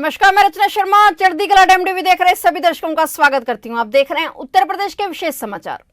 नमस्कार, मैं रचना शर्मा चढ़ती कला एमटीवी देख रहे सभी दर्शकों का स्वागत करती हूं। आप देख रहे हैं उत्तर प्रदेश के विशेष समाचार।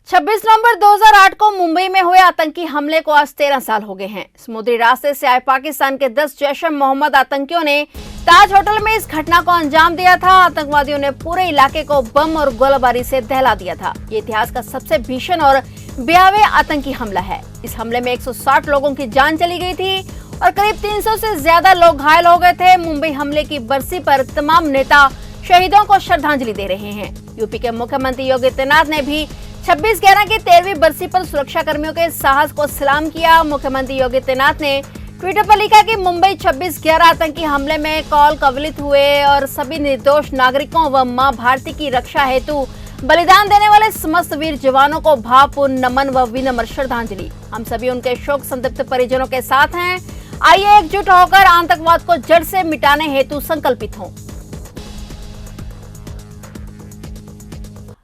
26 नवंबर 2008 को मुंबई में हुए आतंकी हमले को आज 13 साल हो गए हैं। समुद्री रास्ते से आए पाकिस्तान के 10 जैश-ए-मोहम्मद आतंकियों ने ताज होटल में इस घटना को अंजाम दिया था। आतंकवादियों ने पूरे इलाके को बम और गोलाबारी से दहला दिया था। ये इतिहास का सबसे भीषण और भयावह आतंकी हमला है। इस हमले में 160 लोगों की जान चली गई थी और करीब 300 से ज्यादा लोग घायल हो गए थे। मुंबई हमले की बरसी पर तमाम नेता शहीदों को श्रद्धांजलि दे रहे हैं। यूपी के मुख्यमंत्री योगी आदित्यनाथ ने भी 26/11 की 13वीं बरसी पर सुरक्षा कर्मियों के साहस को सलाम किया। मुख्यमंत्री योगी आदित्यनाथ ने ट्विटर पर लिखा कि मुंबई 26/11 आतंकी हमले में कौल कवलित हुए और सभी निर्दोष नागरिकों व मां भारती की रक्षा हेतु बलिदान देने वाले समस्त वीर जवानों को भावपूर्ण नमन व विनम्र श्रद्धांजलि। हम सभी उनके शोक संतप्त परिजनों के साथ हैं। आइए एकजुट होकर आतंकवाद को जड़ से मिटाने हेतु संकल्पित हों।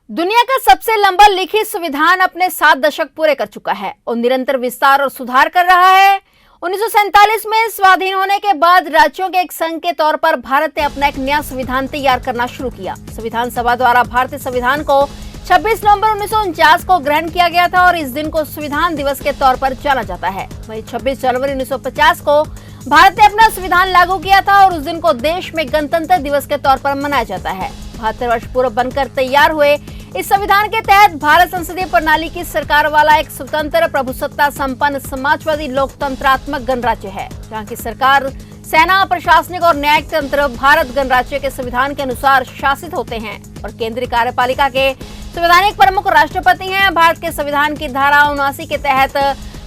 दुनिया का सबसे लंबा लिखित संविधान अपने 7 दशक पूरे कर चुका है और निरंतर विस्तार और सुधार कर रहा है। 1947 में स्वाधीन होने के बाद राज्यों के एक संघ के तौर पर भारत ने अपना एक नया संविधान तैयार करना शुरू किया। संविधान सभा द्वारा भारतीय संविधान को 26 नवंबर 1949 को ग्रहण किया गया था और इस दिन को संविधान दिवस के तौर पर जाना जाता है। वहीं 26 जनवरी 1950 को भारत ने अपना संविधान लागू किया था और उस दिन को देश में गणतंत्र दिवस के तौर पर मनाया जाता है। 72 वर्ष पूर्व बनकर तैयार हुए इस संविधान के तहत भारत संसदीय प्रणाली की सरकार वाला एक स्वतंत्र प्रभुसत्ता संपन्न समाजवादी लोकतंत्रात्मक गणराज्य है, जहाँ की सरकार, सेना, प्रशासनिक और न्यायिक तंत्र भारत गणराज्य के संविधान के अनुसार शासित होते हैं और केंद्रीय कार्यपालिका के संवैधानिक प्रमुख राष्ट्रपति हैं। भारत के संविधान की धारा 79 के तहत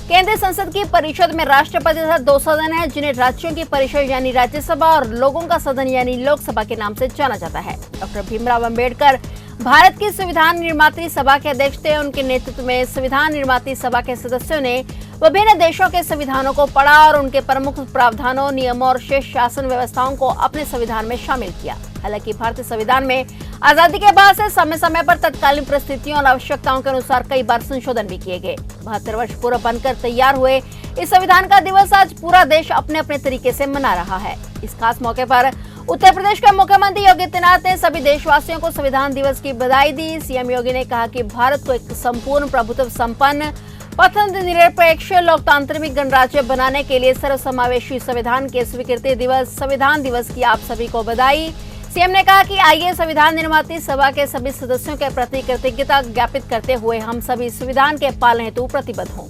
केंद्रीय संसद की परिषद में राष्ट्रपति तथा 2 सदन हैं, जिन्हें राज्यों की परिषद यानी राज्यसभा और लोगों का सदन यानी लोकसभा के नाम से जाना जाता है। डॉक्टर भीमराव अंबेडकर भारत की संविधान निर्मात्री सभा के अध्यक्ष थे। उनके नेतृत्व में संविधान निर्मात्री सभा के सदस्यों ने विभिन्न देशों के संविधानों को पढ़ा और उनके प्रमुख प्रावधानों, नियमों और शेष शासन व्यवस्थाओं को अपने संविधान में शामिल किया। हालांकि भारतीय संविधान में आजादी के बाद से समय समय पर तत्कालीन परिस्थितियों और आवश्यकताओं के अनुसार कई बार संशोधन भी किए गए। 72 वर्ष पूर्व बनकर तैयार हुए इस संविधान का दिवस आज पूरा देश अपने अपने तरीके से मना रहा है। इस खास मौके पर उत्तर प्रदेश के मुख्यमंत्री योगी आदित्यनाथ ने सभी देशवासियों को संविधान दिवस की बधाई दी। सीएम योगी ने कहा कि भारत को एक संपूर्ण प्रभुत्व संपन्न, स्वतंत्र, निरपेक्ष, लोकतांत्रिक गणराज्य बनाने के लिए सर्वसमावेशी संविधान के स्वीकृति दिवस संविधान दिवस की आप सभी को बधाई। सीएम ने कहा कि आइए संविधान निर्मात्री सभा के सभी सदस्यों के प्रति कृतज्ञता ज्ञापित करते हुए हम सभी संविधान के पालन हेतु प्रतिबद्ध हों।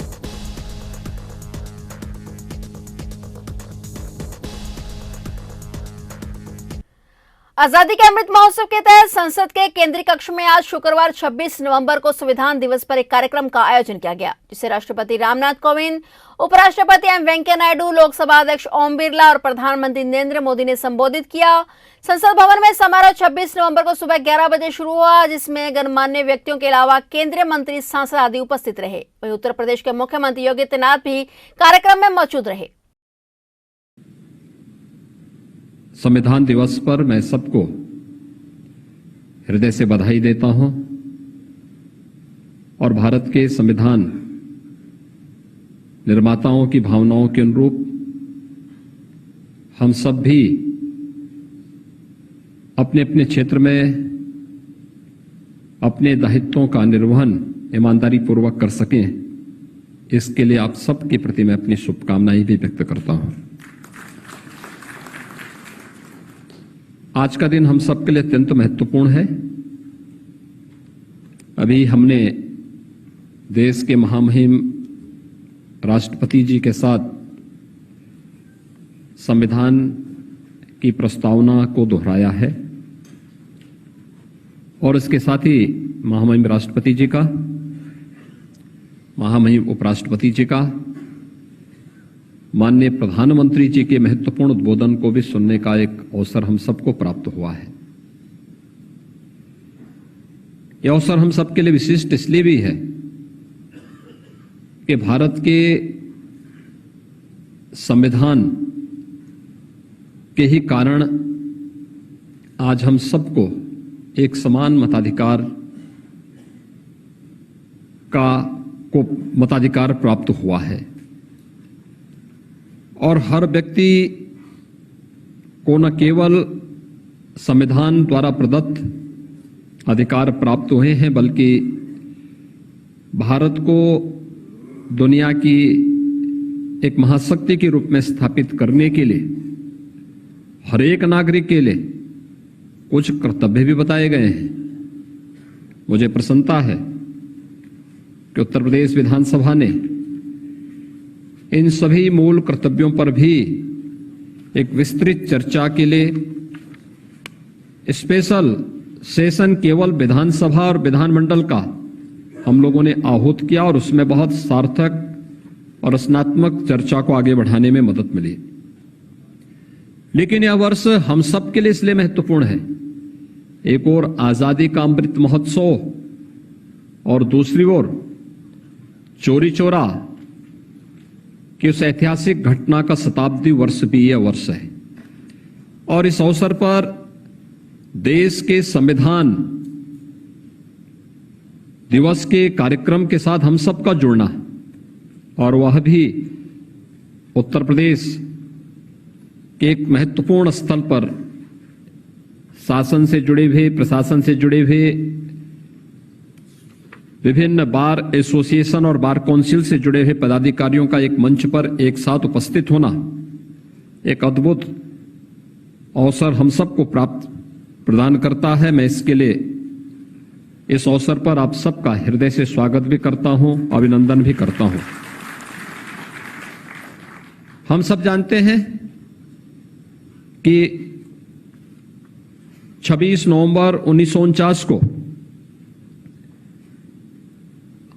आजादी के अमृत महोत्सव के तहत संसद के केंद्रीय कक्ष में आज शुक्रवार 26 नवंबर को संविधान दिवस पर एक कार्यक्रम का आयोजन किया गया, जिसे राष्ट्रपति रामनाथ कोविंद, उपराष्ट्रपति एम वेंकैया नायडू, लोकसभा अध्यक्ष ओम बिरला और प्रधानमंत्री नरेंद्र मोदी ने संबोधित किया। संसद भवन में समारोह 26 नवंबर को सुबह 11 बजे शुरू हुआ, जिसमें गणमान्य व्यक्तियों के अलावा केंद्रीय मंत्री, सांसद आदि उपस्थित रहे। वहीं उत्तर प्रदेश के मुख्यमंत्री योगी आदित्यनाथ भी कार्यक्रम में मौजूद रहे। संविधान दिवस पर मैं सबको हृदय से बधाई देता हूं और भारत के संविधान निर्माताओं की भावनाओं के अनुरूप हम सब भी अपने अपने क्षेत्र में अपने दायित्वों का निर्वहन ईमानदारी पूर्वक कर सकें, इसके लिए आप सबके प्रति मैं अपनी शुभकामनाएं भी व्यक्त करता हूं। आज का दिन हम सबके लिए अत्यंत महत्वपूर्ण है। अभी हमने देश के महामहिम राष्ट्रपति जी के साथ संविधान की प्रस्तावना को दोहराया है और इसके साथ ही महामहिम राष्ट्रपति जी का, महामहिम उपराष्ट्रपति जी का, माननीय प्रधानमंत्री जी के महत्वपूर्ण उद्बोधन को भी सुनने का एक अवसर हम सबको प्राप्त हुआ है। यह अवसर हम सबके लिए विशिष्ट इसलिए भी है कि भारत के संविधान के ही कारण आज हम सबको एक समान मताधिकार मताधिकार प्राप्त हुआ है और हर व्यक्ति को न केवल संविधान द्वारा प्रदत्त अधिकार प्राप्त हुए हैं, बल्कि भारत को दुनिया की एक महाशक्ति के रूप में स्थापित करने के लिए हर एक नागरिक के लिए कुछ कर्तव्य भी बताए गए हैं। मुझे प्रसन्नता है कि उत्तर प्रदेश विधानसभा ने इन सभी मूल कर्तव्यों पर भी एक विस्तृत चर्चा के लिए स्पेशल सेशन केवल विधानसभा और विधानमंडल का हम लोगों ने आहूत किया और उसमें बहुत सार्थक और रचनात्मक चर्चा को आगे बढ़ाने में मदद मिली। लेकिन यह वर्ष हम सब के लिए इसलिए महत्वपूर्ण है, एक ओर आजादी का अमृत महोत्सव और दूसरी ओर चोरी चोरा कि उस ऐतिहासिक घटना का शताब्दी वर्ष भी यह वर्ष है। और इस अवसर पर देश के संविधान दिवस के कार्यक्रम के साथ हम सबका जुड़ना, और वह भी उत्तर प्रदेश के एक महत्वपूर्ण स्थल पर शासन से जुड़े हुए, प्रशासन से जुड़े हुए, विभिन्न बार एसोसिएशन और बार काउंसिल से जुड़े हुए पदाधिकारियों का एक मंच पर एक साथ उपस्थित होना एक अद्भुत अवसर हम सबको प्राप्त प्रदान करता है। मैं इसके लिए इस अवसर पर आप सबका हृदय से स्वागत भी करता हूं, अभिनंदन भी करता हूं। हम सब जानते हैं कि 26 नवंबर 1949 को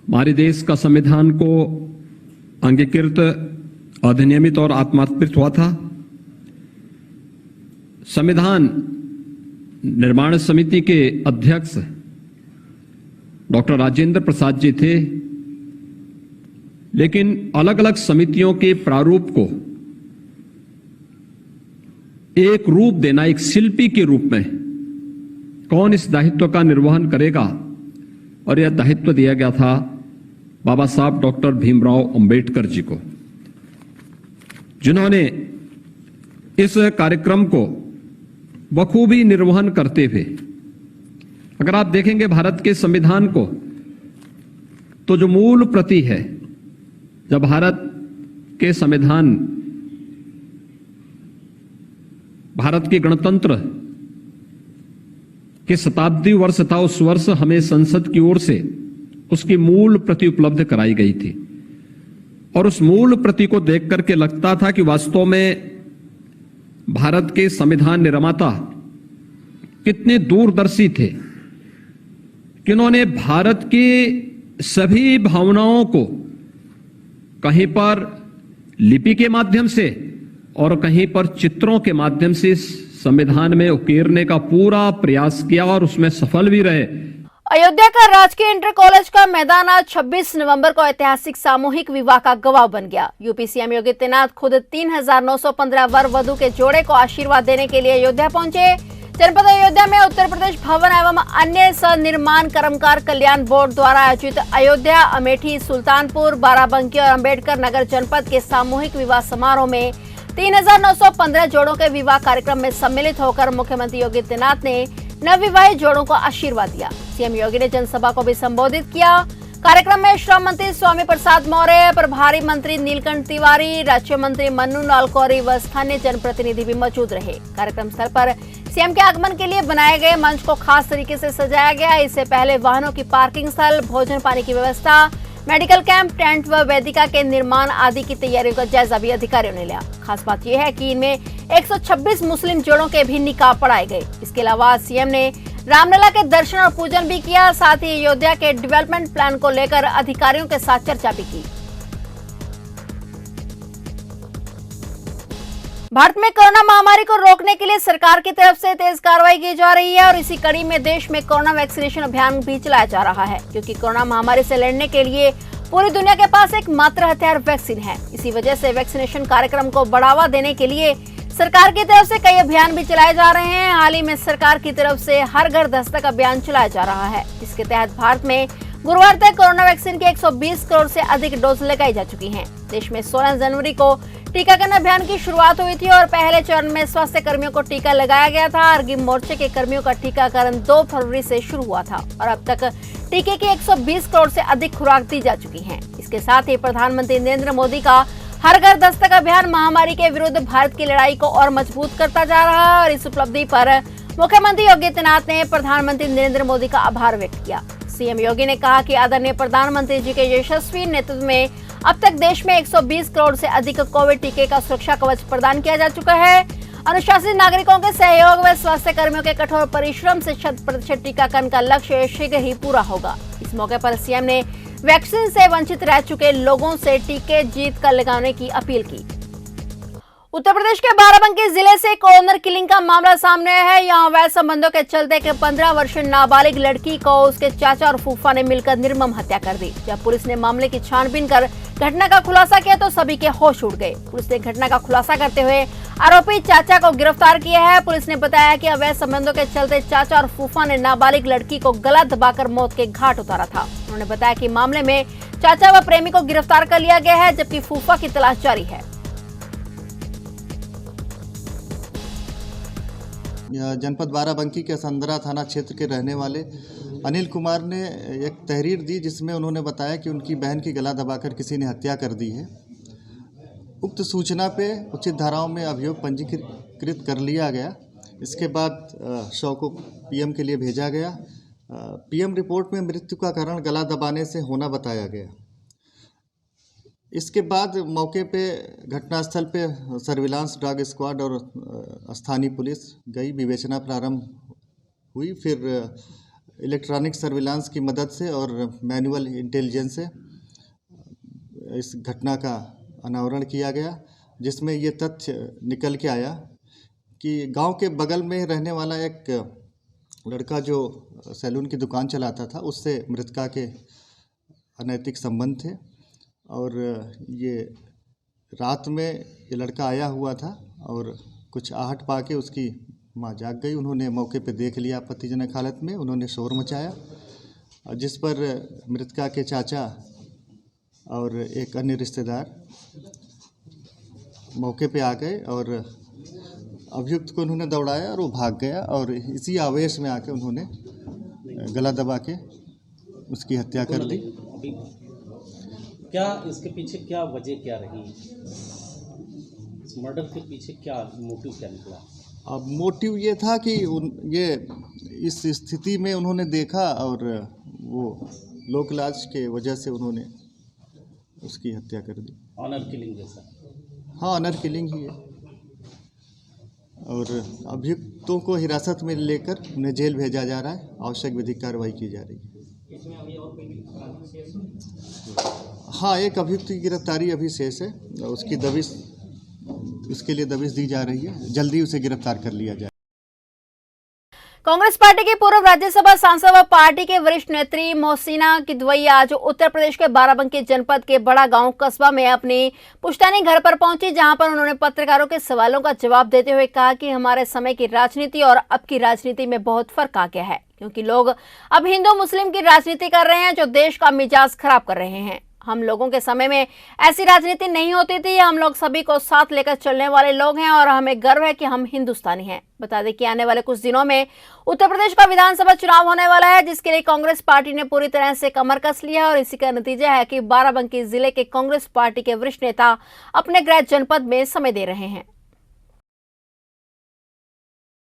हमारे देश का संविधान को अंगीकृत, अधिनियमित और आत्मार्पित हुआ था। संविधान निर्माण समिति के अध्यक्ष डॉक्टर राजेंद्र प्रसाद जी थे, लेकिन अलग अलग समितियों के प्रारूप को एक रूप देना, एक शिल्पी के रूप में कौन इस दायित्व का निर्वहन करेगा, और यह दायित्व दिया गया था बाबा साहब डॉक्टर भीमराव अंबेडकर जी को, जिन्होंने इस कार्यक्रम को बखूबी निर्वहन करते हुए, अगर आप देखेंगे भारत के संविधान को, तो जो मूल प्रति है, जब भारत के संविधान, भारत के गणतंत्र के शताब्दी वर्ष था, उस वर्ष हमें संसद की ओर से उसकी मूल प्रति उपलब्ध कराई गई थी। और उस मूल प्रति को देख करके लगता था कि वास्तव में भारत के संविधान निर्माता कितने दूरदर्शी थे कि उन्होंने भारत की सभी भावनाओं को कहीं पर लिपि के माध्यम से और कहीं पर चित्रों के माध्यम से संविधान में उकेरने का पूरा प्रयास किया और उसमें सफल भी रहे। अयोध्या का राजकीय इंटर कॉलेज का मैदान आज 26 नवंबर को ऐतिहासिक सामूहिक विवाह का गवाह बन गया। यूपी सीएम योगी आदित्यनाथ खुद 3915 वर वधु के जोड़े को आशीर्वाद देने के लिए अयोध्या पहुंचे। जनपद अयोध्या में उत्तर प्रदेश भवन एवं अन्य सनिर्माण कर्मकार कल्याण बोर्ड द्वारा आयोजित अयोध्या, अमेठी, सुल्तानपुर, बाराबंकी और अम्बेडकर नगर जनपद के सामूहिक विवाह समारोह में 3915 जोड़ों के विवाह कार्यक्रम में सम्मिलित होकर मुख्यमंत्री योगी आदित्यनाथ ने नवविवाहित जोड़ों को आशीर्वाद दिया। सीएम योगी ने जनसभा को भी संबोधित किया। कार्यक्रम में श्रम मंत्री स्वामी प्रसाद मौर्य, प्रभारी मंत्री नीलकंठ तिवारी, राज्य मंत्री मन्नू लालकौरी व स्थानीय जनप्रतिनिधि भी मौजूद रहे। कार्यक्रम स्थल पर सीएम के आगमन के लिए बनाए गए मंच को खास तरीके से सजाया गया। इससे पहले वाहनों की पार्किंग स्थल, भोजन पानी की व्यवस्था, मेडिकल कैंप, टेंट व वेदिका के निर्माण आदि की तैयारियों का जायजा भी अधिकारियों ने लिया। खास बात यह है कि इनमें 126 मुस्लिम जोड़ों के भी निकाह पढ़ाए गए। इसके अलावा सीएम ने रामलला के दर्शन और पूजन भी किया। साथ ही अयोध्या के डेवलपमेंट प्लान को लेकर अधिकारियों के साथ चर्चा भी की। भारत में कोरोना महामारी को रोकने के लिए सरकार की तरफ से तेज कार्रवाई की जा रही है और इसी कड़ी में देश में कोरोना वैक्सीनेशन अभियान भी चलाया जा रहा है, क्योंकि कोरोना महामारी से लड़ने के लिए पूरी दुनिया के पास एकमात्र हथियार वैक्सीन है। इसी वजह से वैक्सीनेशन कार्यक्रम को बढ़ावा देने के लिए सरकार की तरफ से कई अभियान भी चलाए जा रहे हैं। हाल ही में सरकार की तरफ से हर घर दस्तक अभियान चलाया जा रहा है, जिसके तहत भारत में गुरुवार तक कोरोना वैक्सीन के 120 करोड़ से अधिक डोज लगाई जा चुकी हैं। देश में 16 जनवरी को टीकाकरण अभियान की शुरुआत हुई थी और पहले चरण में स्वास्थ्य कर्मियों को टीका लगाया गया था। अग्रिम मोर्चे के कर्मियों का टीकाकरण 2 फरवरी से शुरू हुआ था और अब तक टीके की 120 करोड़ से अधिक खुराक दी जा चुकी है। इसके साथ ही प्रधानमंत्री नरेंद्र मोदी का हर घर दस्तक अभियान महामारी के विरुद्ध भारत की लड़ाई को और मजबूत करता जा रहा है और इस उपलब्धि पर मुख्यमंत्री योगी आदित्यनाथ ने प्रधानमंत्री नरेंद्र मोदी का आभार व्यक्त किया। सीएम योगी ने कहा कि आदरणीय प्रधानमंत्री जी के यशस्वी नेतृत्व में अब तक देश में 120 करोड़ से अधिक कोविड टीके का सुरक्षा कवच प्रदान किया जा चुका है। अनुशासित नागरिकों के सहयोग व स्वास्थ्य कर्मियों के कठोर परिश्रम से 100% टीकाकरण का लक्ष्य शीघ्र ही पूरा होगा। इस मौके पर सीएम ने वैक्सीन से वंचित रह चुके लोगों से टीके जीत कर लगाने की अपील की। उत्तर प्रदेश के बाराबंकी जिले से एक ऑनर किलिंग का मामला सामने आया है। यहाँ अवैध संबंधों के चलते एक 15 वर्षीय नाबालिग लड़की को उसके चाचा और फूफा ने मिलकर निर्मम हत्या कर दी। जब पुलिस ने मामले की छानबीन कर घटना का खुलासा किया तो सभी के होश उड़ गए। पुलिस ने घटना का खुलासा करते हुए आरोपी चाचा को गिरफ्तार किया है। पुलिस ने बताया कि अवैध संबंधों के चलते चाचा और फूफा ने नाबालिग लड़की को गला दबाकर मौत के घाट उतारा था। उन्होंने बताया कि मामले में चाचा व प्रेमी को गिरफ्तार कर लिया गया है, जबकि फूफा की तलाश जारी है। जनपद बाराबंकी के संदरा थाना क्षेत्र के रहने वाले अनिल कुमार ने एक तहरीर दी, जिसमें उन्होंने बताया कि उनकी बहन की गला दबाकर किसी ने हत्या कर दी है। उक्त सूचना पे उचित धाराओं में अभियोग पंजीकृत कर लिया गया। इसके बाद शव को पीएम के लिए भेजा गया। पीएम रिपोर्ट में मृत्यु का कारण गला दबाने से होना बताया गया। इसके बाद मौके पे घटनास्थल पे सर्विलांस डॉग स्क्वाड और स्थानीय पुलिस गई, विवेचना प्रारंभ हुई। फिर इलेक्ट्रॉनिक सर्विलांस की मदद से और मैनुअल इंटेलिजेंस से इस घटना का अनावरण किया गया, जिसमें ये तथ्य निकल के आया कि गांव के बगल में रहने वाला एक लड़का जो सैलून की दुकान चलाता था, उससे मृतका के अनैतिक संबंध थे और ये रात में ये लड़का आया हुआ था और कुछ आहट पाके उसकी माँ जाग गई। उन्होंने मौके पे देख लिया आपत्तिजनक हालत में, उन्होंने शोर मचाया, जिस पर मृतका के चाचा और एक अन्य रिश्तेदार मौके पे आ गए और अभियुक्त को उन्होंने दौड़ाया और वो भाग गया और इसी आवेश में आके उन्होंने गला दबा के उसकी हत्या कर दी। क्या इसके पीछे क्या वजह क्या रही, इस मर्डर के पीछे क्या मोटिव क्या निकला? अब मोटिव ये था कि ये इस स्थिति में उन्होंने देखा और वो लोक लाज के वजह से उन्होंने उसकी हत्या कर दी। ऑनर किलिंग जैसा? हाँ, ऑनर किलिंग ही है। और अभियुक्तों को हिरासत में लेकर उन्हें जेल भेजा जा रहा है, आवश्यक विधिक कार्रवाई की जा रही है। इसमें अभी और कोई हाँ, एक अभियुक्त की गिरफ्तारी अभी शेष है, उसकी दबिश, उसके लिए दबिश दी जा रही है, जल्दी उसे गिरफ्तार कर लिया जाए। कांग्रेस पार्टी की पूर्व राज्यसभा सांसद व पार्टी के वरिष्ठ नेत्री मोहसिना किदवई आज उत्तर प्रदेश के बाराबंकी जनपद के बड़ा गांव कस्बा में अपनी पुश्तैनी घर पर पहुंची, जहां पर उन्होंने पत्रकारों के सवालों का जवाब देते हुए कहा कि हमारे समय की राजनीति और अब की राजनीति में बहुत फर्क आ गया है, क्योंकि लोग अब हिंदू मुस्लिम की राजनीति कर रहे हैं जो देश का मिजाज खराब कर रहे हैं। हम लोगों के समय में ऐसी राजनीति नहीं होती थी। हम लोग सभी को साथ लेकर चलने वाले लोग हैं और हमें गर्व है कि हम हिंदुस्तानी हैं। बता दें कि आने वाले कुछ दिनों में उत्तर प्रदेश का विधानसभा चुनाव होने वाला है, जिसके लिए कांग्रेस पार्टी ने पूरी तरह से कमर कस लिया है और इसी का नतीजा है कि बाराबंकी जिले के कांग्रेस पार्टी के वरिष्ठ नेता अपने गृह जनपद में समय दे रहे हैं।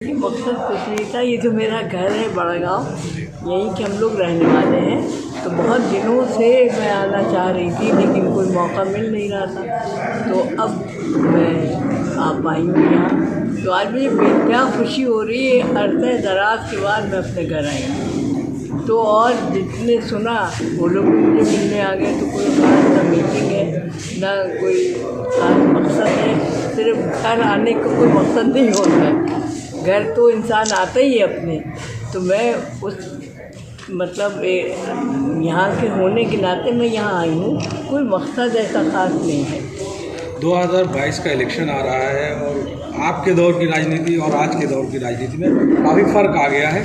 मकसद कुछ नहीं था, ये जो मेरा घर है बड़ा गांव, यहीं के हम लोग रहने वाले हैं। तो बहुत दिनों से मैं आना चाह रही थी, लेकिन कोई मौका मिल नहीं रहा था, तो अब मैं आ पाई हूँ यहाँ। तो आज मुझे बेहद खुशी हो रही है, अरसे दराज के बाद मैं अपने घर आई हूँ। तो और जितने सुना वो लोग भी मुझे मिलने आ गए। तो कोई खास ना मीटिंग है, ना कोई खास मकसद है, सिर्फ घर आने का कोई मकसद नहीं होता है। घर तो इंसान आता ही है अपने, तो मैं उस मतलब यहाँ के होने के नाते मैं यहाँ आई हूँ, कोई मकसद ऐसा खास नहीं है। 2022 का इलेक्शन आ रहा है और आपके दौर की राजनीति और आज के दौर की राजनीति में काफ़ी फ़र्क आ गया है।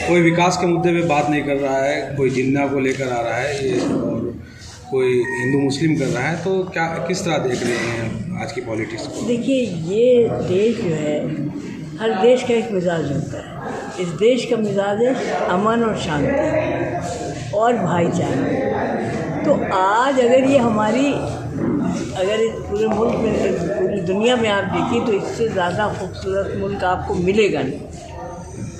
कोई विकास के मुद्दे पे बात नहीं कर रहा है, कोई जिन्ना को लेकर आ रहा है ये, और कोई हिंदू मुस्लिम कर रहा है। तो क्या किस तरह देख रहे हैं आज की पॉलिटिक्स को? देखिए, ये देश जो है, हर देश का एक मिजाज होता है। इस देश का मिजाज है अमन और शांति और भाईचारा। तो आज अगर ये हमारी, अगर इस पूरे मुल्क में, पूरी दुनिया में आप देखिए तो इससे ज़्यादा खूबसूरत मुल्क आपको मिलेगा नहीं।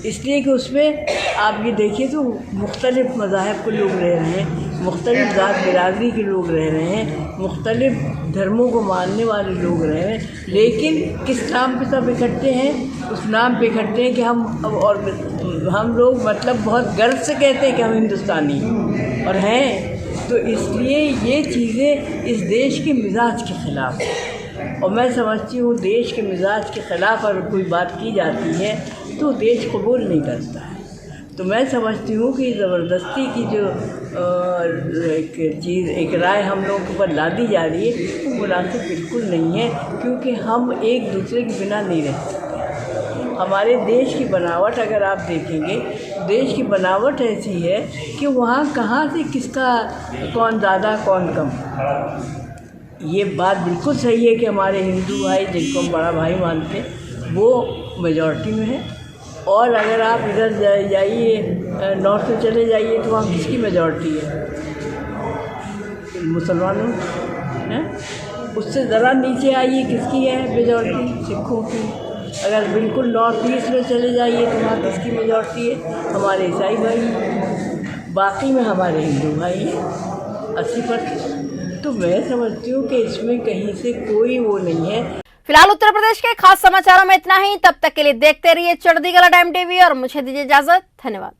इसलिए कि उसमें आप ये देखिए तो मुख्तलिफ़ मज़ाहब के लोग रह रहे हैं, मुख्तलिफ़ ज़ात बिरादरी के लोग रह रहे हैं, मुख्तलिफ़ धर्मों को मानने वाले लोग रह रहे हैं, लेकिन किस नाम पे सब इकट्ठे हैं? उस नाम पे इकट्ठे हैं कि हम लोग मतलब बहुत गर्व से कहते हैं कि हम हिंदुस्तानी हैं और हैं। तो इसलिए ये चीज़ें इस देश के मिजाज के ख़िलाफ़ है, और मैं समझती हूँ देश के मिजाज के ख़िलाफ़ अगर कोई बात की जाती है तो देश कबूल नहीं करता है। तो मैं समझती हूँ कि ज़बरदस्ती की जो एक राय हम लोगों के ऊपर लादी जा रही है वो मुनासिब बिल्कुल नहीं है, क्योंकि हम एक दूसरे के बिना नहीं रह सकते। हमारे देश की बनावट अगर आप देखेंगे, देश की बनावट ऐसी है कि वहाँ कहाँ से किसका कौन ज़्यादा कौन कम। ये बात बिल्कुल सही है कि हमारे हिंदू भाई, जिनको हम बड़ा भाई मानते हैं, वो मेजॉरिटी में है। और अगर आप इधर जाइए, नॉर्थ में चले जाइए तो वहाँ किसकी मेजॉरिटी है? मुसलमानों हैं। उससे ज़रा नीचे आइए, किसकी है मेजॉरिटी? सिखों की। अगर बिल्कुल नॉर्थ ईस्ट में चले जाइए तो वहाँ किसकी मेजॉरिटी है? हमारे ईसाई भाई। बाकी में हमारे हिंदू भाई हैं 80%। तो मैं समझती हूँ कि इसमें कहीं से कोई वो नहीं है। फिलहाल उत्तर प्रदेश के खास समाचारों में इतना ही। तब तक के लिए देखते रहिए चढ़ती कला टाइम टीवी और मुझे दीजिए इजाजत। धन्यवाद।